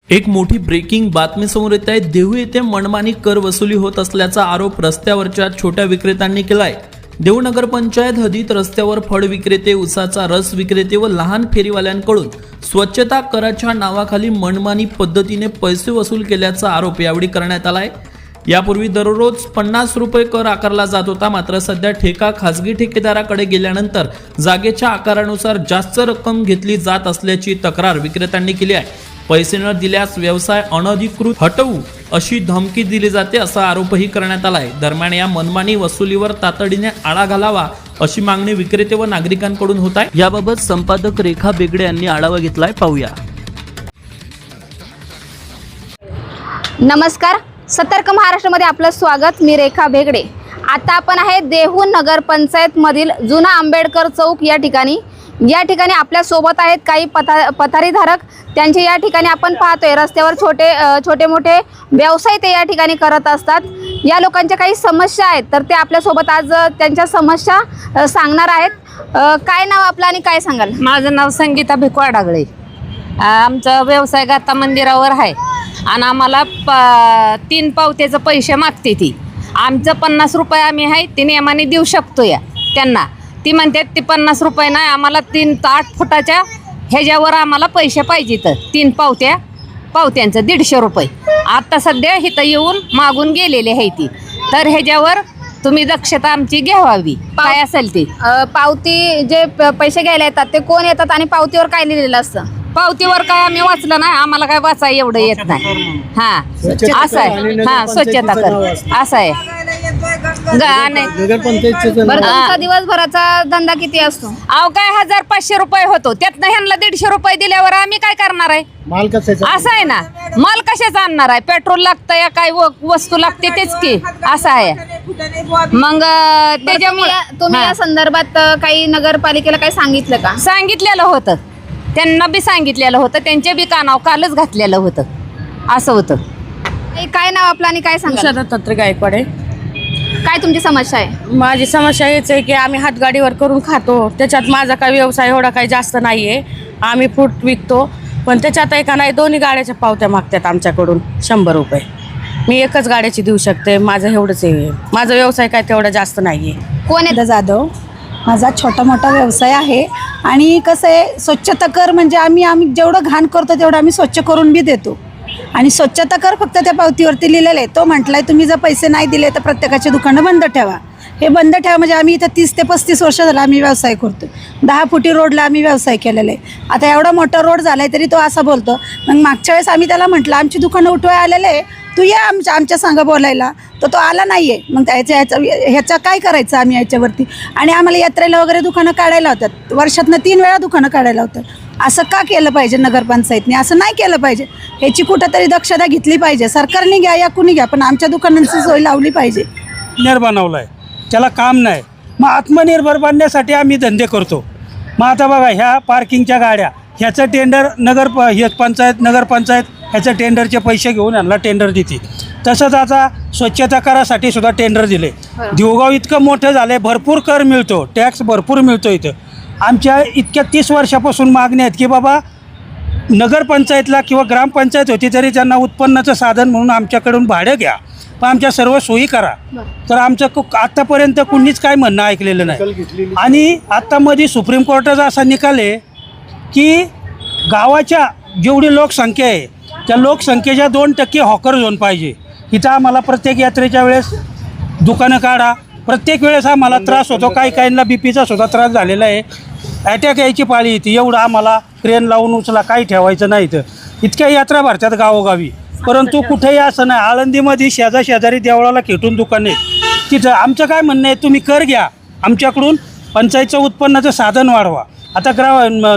एक मोठी ब्रेकिंग बातमी समोर येत आहे। देहू येथे मनमानी कर वसुली होत असल्याचा आरोप रस्त्यावरच्या छोट्या विक्रेत्यांनी केलाय। देहू नगरपंचायत हद्दीत रस्त्यावर फळ विक्रेते, उसाचा रस विक्रेते व लहान फेरीवाल्यांकडून स्वच्छता कराच्या नावाखाली मनमानी पद्धतीने पैसे वसूल केल्याचा आरोप यावेळी करण्यात आलाय। यापूर्वी दररोज 50 रुपये कर आकारला जात होता, मात्र सध्या ठेका खासगी ठेकेदाराकडे गेल्यानंतर जागेच्या आकारानुसार जास्त रक्कम घेतली जात असल्याची तक्रार विक्रेत्यांनी केली आहे। पैसे न दिल्यास व्यवसाय अनधिकृत हटवू अशी धमकी दिली जाते, असा आरोपही करण्यात आलाय। दरम्यान या मनमानी वसुलीवर तातडीने आळा घालावा अशी मागणी विक्रेते व नागरिकांकडून होत आहे। याबाबत संपादक रेखा बेगडे यांनी आढावा घेतलाय, पाहूया। नमस्कार, सतर्क महाराष्ट्रामध्ये आपलं स्वागत। मी रेखा बेगडे। आता आपण आहे देहू नगरपंचायत मधील जुना आंबेडकर चौक या ठिकाणी। या ठिकाणी आपल्या सोबत आहेत काही पथारीधारक। त्यांचे या ठिकाणी आपण पाहतोय रस्त्यावर छोटे मोठे व्यवसाय ते या ठिकाणी करत असतात। या लोकांच्या काही समस्या आहेत, तर ते आपल्या सोबत आज त्यांच्या समस्या सांगणार आहेत। काय नाव आपलं आणि काय सांगाल? माझं नाव संगीता भिकवा डागळे। आमचा व्यवसाय गाथा मंदिरावर आहे आणि आम्हाला 3 पावत्याचं पैसे मागते ती। आमचं 50 रुपये आम्ही आहे ते नियमाने देऊ शकतो या त्यांना। ती म्हणतात ती 50 रुपये नाही, आम्हाला 8 फुटाच्या ह्याच्यावर आम्हाला पैसे पाहिजे। तर 3 पावत्यांचं 150 रुपये आता सध्या इथं येऊन मागून गेलेले आहे ती। तर ह्याच्यावर तुम्ही दक्षता आमची घ्यावी, काय असेल ते। पावती जे पैसे घ्यायला येतात ते कोण येतात आणि पावतीवर काय लिहिलेलं असतं? पावतीवर काय आम्ही वाचलं नाही, आम्हाला काय वाचाय एवढं येत नाही। हा असं आहे, हा स्वच्छता कर असं आहे। बरं, तुमचा दिवसभराचा धंदा किती असतो? अहो काय 1500 रुपये होतो, त्यातनं ह्यांना 150 रुपये दिल्यावर आम्ही काय करणार आहे? माल कशाचा? असं आहे ना, माल कशाचा आणणार आहे? पेट्रोल लागतं या काय वस्तू लागते तेच की, असं आहे। मग त्याच्यामुळे तुम्ही या संदर्भात काही नगरपालिकेला काही सांगितलं का? सांगितलेलं होतं, त्यांना बी सांगितलेलं होतं, त्यांच्या बी कानावर कालच घातलेलं होतं, असं होतं। काय नाव आपलं आणि काय सांगाल? दत्तात्रय गायकवाड आहे। काय तुमची समस्या आहे? माझी समस्या हेच आहे की आम्ही हातगाडीवर करून खातो, त्याच्यात माझा काही व्यवसाय एवढा काही जास्त नाही आहे। आम्ही फ्रूट विकतो, पण त्याच्यात एका नाही दोन्ही गाड्याच्या पावत्या मागतात आमच्याकडून 100 रुपये। मी एकच गाड्याची देऊ शकते, माझं एवढंच आहे। माझा व्यवसाय काय तेवढा जास्त नाही आहे। कोण आहे? जाधव। माझा छोटा मोठा व्यवसाय आहे आणि कसं आहे, स्वच्छता कर म्हणजे आम्ही जेवढं घाण करतो तेवढं आम्ही स्वच्छ करून बी देतो आणि स्वच्छता कर फक्त त्या पावतीवरती लिहिलेलं आहे। तो म्हटलाय तुम्ही जर पैसे नाही दिले तर प्रत्येकाची दुकानं बंद ठेवा। हे बंद ठेवा म्हणजे आम्ही इथं 30 ते 35 वर्ष झालं आम्ही व्यवसाय करतो। 10 फुटी रोडला आम्ही व्यवसाय केलेला आहे। आता एवढा मोठा रोड झाला आहे तरी तो असा बोलतो। मग मागच्या वेळेस आम्ही त्याला म्हटलं आमची दुकानं उठवाय आलेले आहे, तू या आमच्या संघ बोलायला, तर तो आला नाही आहे। मग ह्याचा काय करायचं आम्ही याच्यावरती? आणि आम्हाला यात्रेला वगैरे दुकानं काढायला होतात, वर्षातनं 3 वेळा दुकानं काढायला होतात। असं का केलं पाहिजे नगरपंचायतने? असं नाही केलं पाहिजे। ह्याची कुठंतरी दक्षता घेतली पाहिजे, सरकारने घ्या या कुणी घ्या, पण आमच्या दुकानांची सोय लावली पाहिजे। निर्भर बनवलाय, त्याला काम नाही। मग आत्मनिर्भर बनण्यासाठी आम्ही धंदे करतो। मग आता बघा, ह्या पार्किंगच्या गाड्या ह्याचं टेंडर नगरपंचायत ह्याचं टेंडरचे पैसे घेऊन यांना टेंडर देते। तसंच आता स्वच्छता करासाठी सुद्धा टेंडर दिले। देवगाव इतकं मोठं झालं आहे, भरपूर कर मिळतो, टॅक्स भरपूर मिळतो इथं। आमच्या इतक्या 30 वर्षापासून मागण्या आहेत की बाबा नगरपंचायतला किंवा ग्रामपंचायत होती तरी त्यांना उत्पन्नाचं साधन म्हणून आमच्याकडून भाडं घ्या, पण आमच्या सर्व सोयी करा। तर आमचं आत्तापर्यंत कुणीच काय म्हणणं ऐकलेलं नाही। आणि आत्तामध्ये सुप्रीम कोर्टाचा असा निकाल आहे की गावाच्या जेवढी लोकसंख्या आहे त्या लोकसंख्येच्या 2% हॉकर झोन पाहिजे। इथं आम्हाला प्रत्येक यात्रेच्या वेळेस दुकानं काढा, प्रत्येक वेळेस आम्हाला त्रास होतो। काहींना बीपीचा सुद्धा त्रास झालेला आहे, अटॅक यायची पाळी येते। एवढं आम्हाला क्रेन लावून उचला काही ठेवायचं नाही। तर इतक्या यात्रा भरतात गावोगावी, परंतु कुठेही असं नाही। आळंदीमध्ये शेजारी देवळाला खेटून दुकान आहे, तिथं आमचं काय म्हणणं आहे, तुम्ही कर घ्या आमच्याकडून, पंचायतचं उत्पन्नाचं साधन वाढवा। आता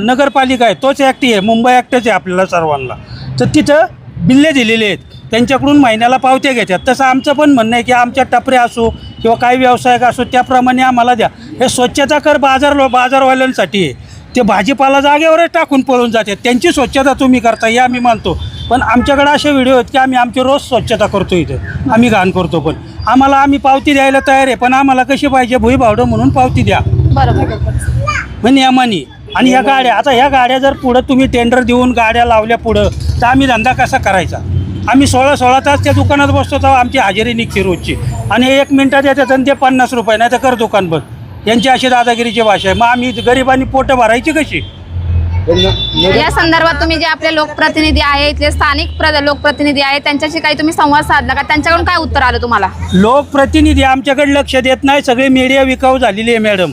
नगरपालिका आहे तोच ॲक्ट आहे, मुंबई ॲक्टच आहे आपल्याला सर्वांना। तर तिथं बिल्ले दिलेले आहेत, त्यांच्याकडून महिन्याला पावत्या घेतात। तसं आमचं पण म्हणणं आहे की आमच्या टपऱ्या असो किंवा काही व्यावसायिक असो त्याप्रमाणे आम्हाला द्या। हे स्वच्छता कर बाजारवाल्यांसाठी आहे, ते भाजीपाला जागेवरच टाकून पळून जातात, त्यांची स्वच्छता तुम्ही करता हे आम्ही मानतो। पण आमच्याकडे असे व्हिडिओ आहेत की आम्ही आमची रोज स्वच्छता करतो, इथं आम्ही घाण करतो, पण आम्ही पावती द्यायला तयार आहे, पण आम्हाला कशी पाहिजे भुईभावडं म्हणून पावती द्या बरोबर, नियमाने। आणि ह्या गाड्या, आता ह्या गाड्या जर पुढं तुम्ही टेंडर देऊन गाड्या लावल्या पुढं, तर आम्ही धंदा कसा करायचा? आम्ही 16 तास त्या दुकानात बसतो तेव्हा आमची हजेरी निघते रोजची, आणि 1 मिनिटात येतात आणि ते 50 रुपये, नाही तर कर दुकान बंद. यांची अशी दादागिरीची भाषा आहे. मग आम्ही गरिबांनी पोटं भरायची कशी? या संदर्भात तुम्ही जे आपले लोकप्रतिनिधी आहे, इथले स्थानिक लोकप्रतिनिधी आहे, त्यांच्याशी काही तुम्ही संवाद साधला का? त्यांच्याकडून काय उत्तर आलं तुम्हाला? लोकप्रतिनिधी आमच्याकडे लक्ष देत नाही. सगळे मीडिया विकाऊ झालेली आहे मॅडम.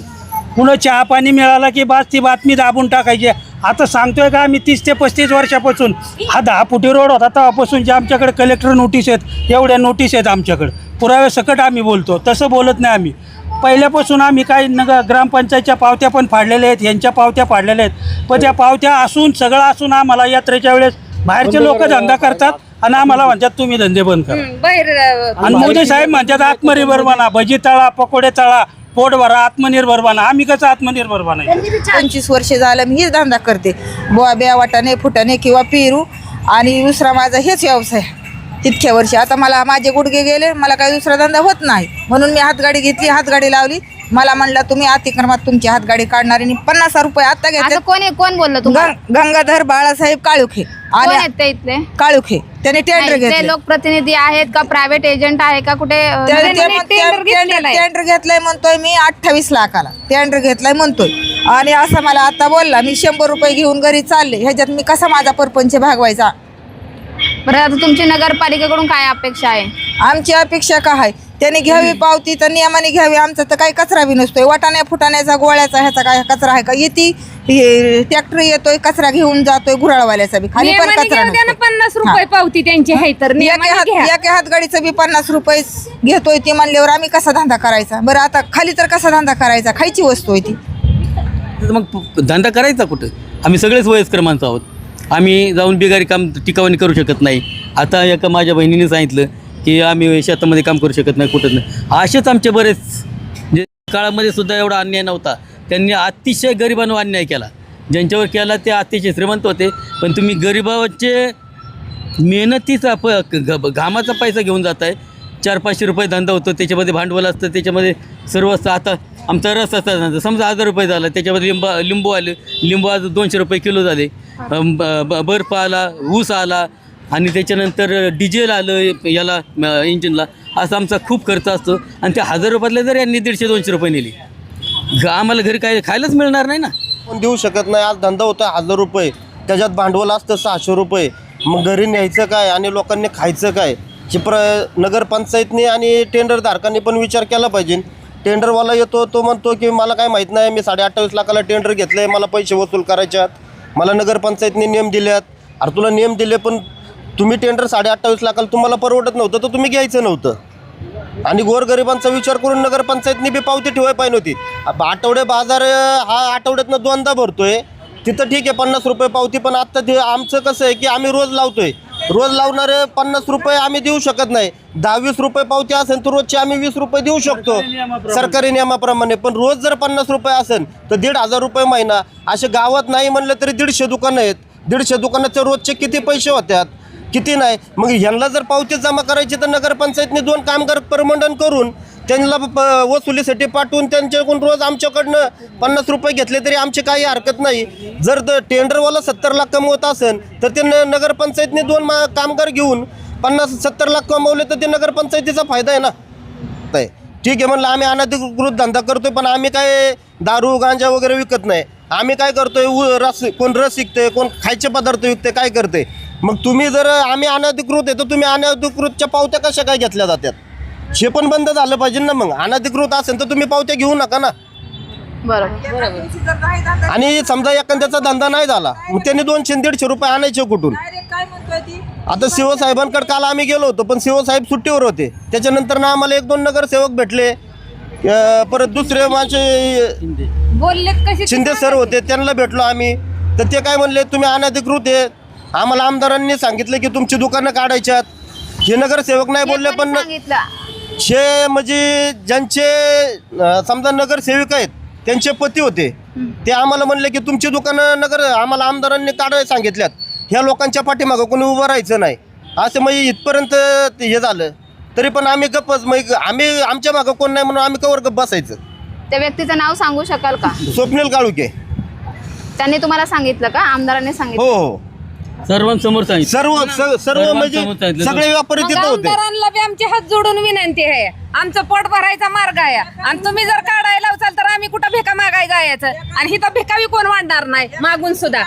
पुन्हा चहा पाणी मिळाला की बास ती बातमी दाबून टाकायची. आता सांगतोय का आम्ही 30 ते 35 वर्षापासून, हा 10 फुटी रोड होता तेव्हापासून जे आमच्याकडे कलेक्टर नोटीस आहेत, एवढ्या नोटीस आहेत आमच्याकडे, पुराव्या सकट आम्ही बोलतो. तसं बोलत नाही आम्ही. पहिल्यापासून आम्ही काही ग्रामपंचायतच्या पावत्या पण फाडलेल्या आहेत, यांच्या पावत्या फाडलेल्या आहेत. पण त्या पावत्या असून, सगळं असून आम्हाला यात्रेच्या वेळेस बाहेरचे लोक धंदा करतात आणि आम्हाला म्हणतात तुम्ही धंदे बंद करा. आणि मोदी साहेब म्हणतात आत्मनिर्भर बना, भजी तळा, पकोडे तळा, पोट भरा, आत्मनिर्भर बना. आम्ही कसं आत्मनिर्भर बनायचं? 25 वर्ष झालं मी हीच धंदा करते, बोवा बिया वाटाणे फुटाणे किंवा पेरू, आणि दुसरा माझा हेच व्यवसाय तितक्या वर्षी. आता मला माझे गुडघे गेले, मला काही दुसरा धंदा होत नाही, म्हणून मी हातगाडी घेतली, हातगाडी लावली. मला म्हणलं तुम्ही अतिक्रमात तुमची हातगाडी काढणार, आणि 50 रुपये आता घेतले. कोण बोललं तुम्हाला? गंगाधर बाळासाहेब काळुखे कोण आहेत ते इथले? काळुखे, त्याने टेंडर नाही, ते घेतले. लोकप्रतिनिधी आहेत का प्रायव्हेट एजंट आहे का? कुठे टेंडर घेतलाय म्हणतोय मी 28 लाखाला टेंडर घेतलाय म्हणतोय, आणि असं मला आता बोलला. मी 100 रुपये घेऊन घरी चालले, ह्याच्यात मी कसा माझा परपंच भागवायचा? बरं, आता तुमची नगरपालिकेकडून काय अपेक्षा आहे? आमची अपेक्षा काय आहे? त्याने घ्यावी पावती तर नियमाने घ्यावी. आमचा तर काही कचरा बी नसतोय, वाटाण्या फुटाण्याचा गोळ्याचा ह्याचा काय कचरा आहे का? येते ट्रॅक्टर येतोय, कचरा घेऊन जातोय, घुराळवाल्याचा बी खाली पण कचरा नसतोय. 50 रुपये पावती त्यांची आहे तर एका हातगाडीचं बी 50 रुपये घेतोय ती म्हणल्यावर आम्ही कसा धंदा करायचा? बरं, आता खाली तर कसा धंदा करायचा? खायची वस्तू आहे ती. मग धंदा करायचा कुठं? आम्ही सगळेच वयस्कर माणसं आहोत. आम्ही जाऊन बिगारी काम टिकावणी करू शकत नाही. आता एका माझ्या बहिणीने सांगितलं की आम्ही शेतामध्ये काम करू शकत नाही, कुठंच नाही. असेच आमचे बरेच जे काळामध्ये सुद्धा एवढा अन्याय नव्हता. त्यांनी अतिशय गरिबांवर अन्याय केला. ज्यांच्यावर केला ते अतिशय श्रीमंत होते, पण तुम्ही गरिबाचे मेहनतीचा घामाचा पैसा घेऊन जात आहे. 400-500 रुपये धंदा होतो, त्याच्यामध्ये भांडवल असतं, त्याच्यामध्ये सर्व असतं. आता आमचा रस असता धंदा समजा 1000 रुपये झाला, त्याच्यामध्ये लिंबू आले, लिंबू आज 200 रुपये किलो झाले. बर्फ आला, ऊस आला, आणि त्याच्यानंतर डिझेल आलं याला इंजिनला. असा आमचा खूप खर्च असतो. आणि त्या 1000 रुपयातले जर यांनी 150-200 रुपये नेली, आम्हाला घरी काय खायलाच मिळणार नाही ना. पण देऊ शकत नाही. आज धंदा होता 1000 रुपये, त्याच्यात भांडवल असतं 600 रुपये. मग घरी न्यायचं काय आणि लोकांनी खायचं काय? नगरपंचायतने आणि टेंडरधारकांनी पण विचार केला पाहिजे. टेंडरवाला येतो, तो म्हणतो की मला काय माहीत नाही, मी 28.5 लाखाला टेंडर घेतलं आहे, मला पैसे वसूल करायच्यात, मला नगरपंचायतने नियम दिल्यात. अरे तुला नियम दिले, पण तुम्ही टेंडर 28.5 लाखाला तुम्हाला परवडत नव्हतं तर तुम्ही घ्यायचं नव्हतं. आणि गोरगरिबांचा विचार करून नगरपंचायतनी बी पावती ठेवायला पाहिजे होती. आठवडे बाजार हा आठवड्यातनं 2दा भरतोय, तिथं ठीक आहे 50 रुपये पावती. पण आत्ता ते आमचं कसं आहे की आम्ही रोज लावतोय, रोज लावणारे 50 रुपये आम्ही देऊ शकत नाही. 10-20 रुपये पावती असेल तर रोजचे आम्ही 20 रुपये देऊ शकतो सरकारी नियमाप्रमाणे. पण रोज जर 50 रुपये असेल तर 1,500 रुपये महिना. असे गावात नाही म्हणलं तरी 150 दुकानं आहेत. 150 दुकानाचे रोजचे किती पैसे होतात, किती नाही. मग ह्यांना जर पावती जमा करायची तर नगरपंचायतने 2 कामगार परमंडन करून त्यांना वसुलीसाठी पाठवून त्यांच्याकडून रोज आमच्याकडनं 50 रुपये घेतले तरी आमची काही हरकत नाही. जर टेंडरवाला 70 लाख कमवत असेल तर ते नगरपंचायतने 2 कामगार घेऊन 50-70 लाख कमवले तर ते नगरपंचायतीचा फायदा आहे ना. ठीक आहे म्हणलं आम्ही अनधिकृत धंदा करतोय, पण आम्ही काय दारू गांजा वगैरे विकत नाही. आम्ही काय करतोय, कोण रस विकते, कोण खायचे पदार्थ विकते, काय करते. मग तुम्ही जर आम्ही अनधिकृत आहे तर तुम्ही अनधिकृतच्या पावत्या कशा काय घेतल्या जातात? हे पण बंद झालं पाहिजे ना. मग अनधिकृत असेल तर तुम्ही पावत्या घेऊ नका ना. बरोबर. आणि समजा एखाद्याचा धंदा नाही झाला, मग त्यांनी 200-150 रुपये आणायचे कुठून? आता शिवसाहेबांकडे काल आम्ही गेलो होतो, पण शिवसाहेब सुट्टीवर होते. त्याच्यानंतर ना आम्हाला 1-2 नगरसेवक भेटले. परत दुसरे माझे शिंदे सर होते, त्यांना भेटलो आम्ही. तर ते काय म्हणले, तुम्ही अनधिकृत आहे. आम्हाला आमदारांनी सांगितलं की तुमची दुकानं काढायच्यात. हे नगरसेवक नाही बोलले, पण हे म्हणजे ज्यांचे समजा नगरसेवक आहेत त्यांचे पती होते, ते आम्हाला म्हणले की तुमची दुकानं आम्हाला आमदारांनी काढायला सांगितल्यात. ह्या लोकांच्या पाठीमागं कोणी उभं राहायचं नाही. असं म्हणजे इथपर्यंत हे झालं. तरी पण आम्ही गप्पच, मग आम्ही आमच्या मागं कोण नाही म्हणून आम्ही कवर गप्प बसायचं. त्या व्यक्तीचं नाव सांगू शकाल का? स्वप्नील काळुके. त्यांनी तुम्हाला सांगितलं का? आमदारांनी सांगितलं? हो हो सर्वांसमोर सांगितलं. सर्व सर्व सर्वांसमोर म्हणजे सांगितलं. सगळे व्यापारी मग तिथं होते. आमदारांना बी आमचे हात जोडून विनंती आहे, आमचं पोट भरायचा मार्ग आहे आणि तुम्ही जर काढायला लावचाल तर आम्ही कुठं भिका मागाय जायचं आणि हिथं भिकावी कोण वाढणार नाही मागून सुद्धा.